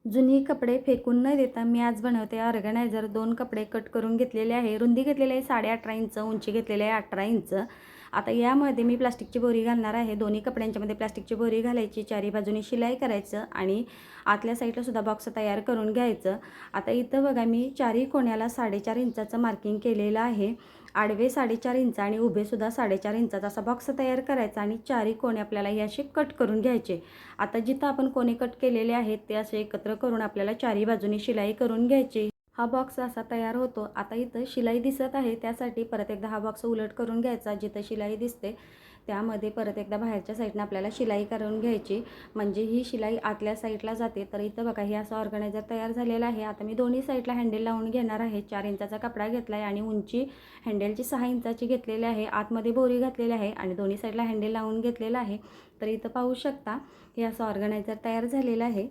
जुनी कपडे फेकून न देता मी आज बनवते ऑर्गनायझर। 2 कपडे कट करून घेतलेले आहे। रुंदी घेतलेली आहे 18.5 इंच, उंची घेतलेली आहे 18 इंच। आता यामध्ये मी प्लास्टिकची बोरी घालणार आहे। दोन्ही कपड्यांच्यामध्ये प्लास्टिकची बोरी घालायची, चारी बाजूनी शिलाई करायचं आणि आतल्या साईडला सुद्धा बॉक्स तयार करून घ्यायचं। आता इथं बघा मी चारी कोण्याला 4.5 इंचाचं मार्किंग केलेलं आहे। आडवे 4.5 इंच आणि उभे सुद्धा 4.5 इंचाचा असा बॉक्स तयार करायचा आणि चारी कोणे आपल्याला हे असे कट करून घ्यायचे। आता जिथं आपण कोणे कट केलेले आहेत ते असे एकत्र करून आपल्याला चारी बाजूनी शिलाई करून घ्यायची। हा बॉक्स असा तयार होतो। आता इथं शिलाई दिसत आहे, त्यासाठी परत एकदा हा बॉक्स उलट करून घ्यायचा। जिथं शिलाई दिसते त्यामध्ये परत एकदा बाहेरच्या साईडने आपल्याला शिलाई करून घ्यायची, म्हणजे ही शिलाई आतल्या साईडला जाते। तर इथं बघा हे असं ऑर्गनायझर तयार झालेलं आहे। आता मी दोन्ही साईडला हँडल लावून घेणार आहे। 4 इंचाचा कपडा घेतला आहे आणि उंची हँडलची 6 इंचाची घेतलेली आहे। आतमध्ये बोरी घातलेली आहे आणि दोन्ही साईडला हँडल लावून घेतलेला आहे। तर इथं पाहू शकता हे असं ऑर्गनायझर तयार झालेलं आहे।